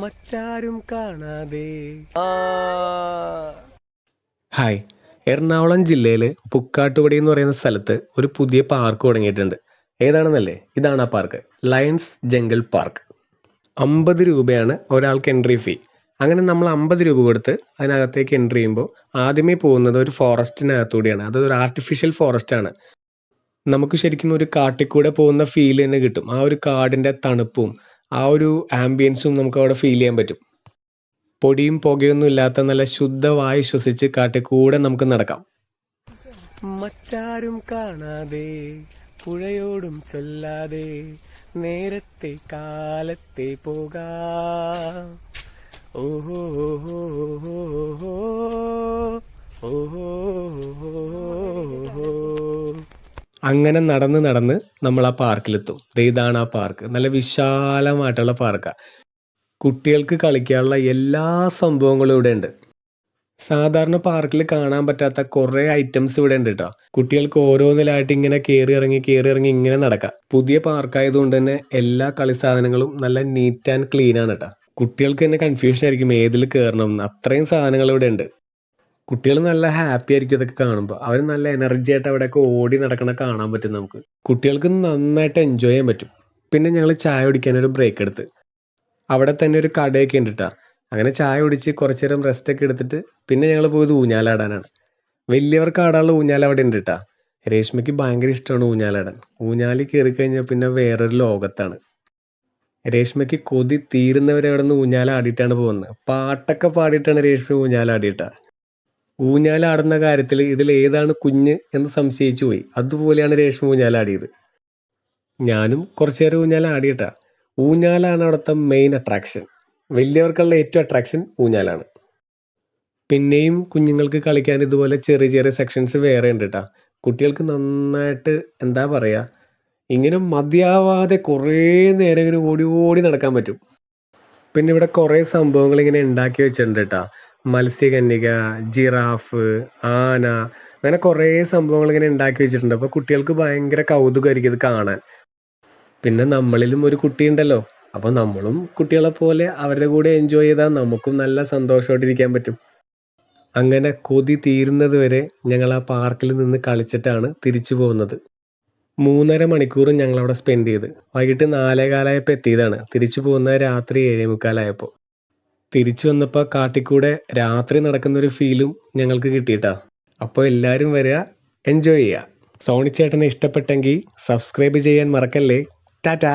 മറ്റാരും കാണാതെ. ഹായ്, എറണാകുളം ജില്ലയിൽ പുക്കാട്ടുപടി എന്ന് പറയുന്ന സ്ഥലത്ത് ഒരു പുതിയ പാർക്ക് തുടങ്ങിയിട്ടുണ്ട്. ഏതാണെന്നല്ലേ? ഇതാണ് ആ പാർക്ക്, ലയൺസ് ജംഗിൾ പാർക്ക്. 50 രൂപയാണ് ഒരാൾക്ക് എൻട്രി ഫീ. അങ്ങനെ നമ്മൾ 50 രൂപ കൊടുത്ത് അതിനകത്തേക്ക് എൻട്രി ചെയ്യുമ്പോൾ ആദ്യമേ പോകുന്നത് ഒരു ഫോറസ്റ്റിനകത്തൂടെയാണ്. അതൊരു ആർട്ടിഫിഷ്യൽ ഫോറസ്റ്റ് ആണ്. നമുക്ക് ശരിക്കും ഒരു കാട്ടിൽ പോകുന്ന ഫീൽ തന്നെ കിട്ടും. ആ ഒരു കാടിൻ്റെ തണുപ്പും ആ ഒരു ആംബിയൻസും നമുക്ക് അവിടെ ഫീൽ ചെയ്യാൻ പറ്റും. പൊടിയും പുകയൊന്നും ഇല്ലാത്ത നല്ല ശുദ്ധവായു ശ്വസിച്ച് കാട്ടിൽ നമുക്ക് നടക്കാം. മറ്റാരും കാണാതെ, പുഴയോടും ചൊല്ലാതെ, നേരത്തെ കാലത്തെ പോകാം. ഓഹോ ഓഹോ. അങ്ങനെ നടന്ന് നടന്ന് നമ്മൾ ആ പാർക്കിലെത്തും. ഇതാണ് ആ പാർക്ക്. നല്ല വിശാലമായിട്ടുള്ള പാർക്കാണ്. കുട്ടികൾക്ക് കളിക്കാനുള്ള എല്ലാ സംഭവങ്ങളും ഇവിടെ ഉണ്ട്. സാധാരണ പാർക്കിൽ കാണാൻ പറ്റാത്ത കുറേ ഐറ്റംസ് ഇവിടെ ഉണ്ട് കേട്ടോ. കുട്ടികൾക്ക് ഓരോന്നിലായിട്ട് ഇങ്ങനെ കയറി ഇറങ്ങി ഇങ്ങനെ നടക്കാം. പുതിയ പാർക്കായതുകൊണ്ട് തന്നെ എല്ലാ കളി സാധനങ്ങളും നല്ല നീറ്റ് ആൻഡ് ക്ലീൻ ആണ് കേട്ടോ. കുട്ടികൾക്ക് തന്നെ കൺഫ്യൂഷൻ ആയിരിക്കും ഏതിൽ കയറണം എന്ന്. അത്രയും സാധനങ്ങൾ ഇവിടെ ഉണ്ട്. കുട്ടികൾ നല്ല ഹാപ്പി ആയിരിക്കും ഇതൊക്കെ കാണുമ്പോൾ. അവർ നല്ല എനർജി ആയിട്ട് അവിടെയൊക്കെ ഓടി നടക്കണ കാണാൻ പറ്റും നമുക്ക്. കുട്ടികൾക്ക് നന്നായിട്ട് എൻജോയ് ചെയ്യാൻ പറ്റും. പിന്നെ ഞങ്ങൾ ചായ കുടിക്കാനൊരു ബ്രേക്ക് എടുത്ത് അവിടെ തന്നെ ഒരു കടയൊക്കെ ഉണ്ട് കേട്ടോ. അങ്ങനെ ചായ കുടിച്ച് കുറച്ച് നേരം റെസ്റ്റ് ഒക്കെ എടുത്തിട്ട് പിന്നെ ഞങ്ങൾ പോയത് ഊഞ്ഞാലാടാനാണ്. വലിയവർക്ക് ആടാനുള്ള ഊഞ്ഞാൽ അവിടെ ഉണ്ട് കേട്ടോ. രേഷ്മയ്ക്ക് ഭയങ്കര ഇഷ്ടമാണ് ഊഞ്ഞാലാടാൻ. ഊഞ്ഞാലിൽ കയറി കഴിഞ്ഞാൽ പിന്നെ വേറൊരു ലോകത്താണ്. രേഷ്മയ്ക്ക് കൊതി തീരുന്നവരെ അവിടെ നിന്ന് ഊഞ്ഞാലാടിയിട്ടാണ് പോകുന്നത്. പാട്ടൊക്കെ പാടിയിട്ടാണ് രേഷ്മ ഊഞ്ഞാലാടിയിട്ടാ. ഊഞ്ഞാലാടുന്ന കാര്യത്തിൽ ഇതിൽ ഏതാണ് കുഞ്ഞ് എന്ന് സംശയിച്ചു പോയി. അതുപോലെയാണ് രേഷ്മ ഊഞ്ഞാലാടിയത്. ഞാനും കുറച്ചു നേരം ഊഞ്ഞാലാടിയിട്ടാ. ഊഞ്ഞാലാണ് അവിടുത്തെ മെയിൻ അട്രാക്ഷൻ. വലിയവർക്കുള്ള ഏറ്റവും അട്രാക്ഷൻ ഊഞ്ഞാലാണ്. പിന്നെയും കുഞ്ഞുങ്ങൾക്ക് കളിക്കാൻ ഇതുപോലെ ചെറിയ ചെറിയ സെക്ഷൻസ് വേറെ ഉണ്ട് കേട്ടോ. കുട്ടികൾക്ക് നന്നായിട്ട് എന്താ പറയുക, ഇങ്ങനെ മതിയാവാതെ കുറേ നേരം ഇങ്ങനെ ഓടി ഓടി നടക്കാൻ പറ്റും. പിന്നെ ഇവിടെ കുറേ സംഭവങ്ങൾ ഇങ്ങനെ ഉണ്ടാക്കി വെച്ചിട്ടുണ്ട് കേട്ടോ. മത്സ്യകന്യക, ജിറാഫ്, ആന, അങ്ങനെ കുറേ സംഭവങ്ങൾ ഇങ്ങനെ ഉണ്ടാക്കി വെച്ചിട്ടുണ്ട്. അപ്പോൾ കുട്ടികൾക്ക് ഭയങ്കര കൗതുകമായിരിക്കും ഇത് കാണാൻ. പിന്നെ നമ്മളിലും ഒരു കുട്ടിയുണ്ടല്ലോ, അപ്പോൾ നമ്മളും കുട്ടികളെ പോലെ അവരുടെ കൂടെ എൻജോയ് ചെയ്താൽ നമുക്കും നല്ല സന്തോഷമായിട്ടിരിക്കാൻ പറ്റും. അങ്ങനെ കൊതി തീരുന്നത് വരെ ഞങ്ങൾ ആ പാർക്കിൽ നിന്ന് കളിച്ചിട്ടാണ് തിരിച്ചു പോകുന്നത്. 3.5 മണിക്കൂറും ഞങ്ങളവിടെ സ്പെൻഡ് ചെയ്ത്. വൈകിട്ട് 4:15 എത്തിയതാണ്. തിരിച്ചു പോകുന്നത് രാത്രി 7:45. തിരിച്ചു വന്നപ്പോൾ കാട്ടിക്കൂടെ രാത്രി നടക്കുന്നൊരു ഫീലും ഞങ്ങൾക്ക് കിട്ടിയിട്ടാ. അപ്പോൾ എല്ലാവരും വരിക, എൻജോയ് ചെയ്യുക. സോണി ചേട്ടനെ ഇഷ്ടപ്പെട്ടെങ്കിൽ സബ്സ്ക്രൈബ് ചെയ്യാൻ മറക്കല്ലേ. ടാറ്റാ.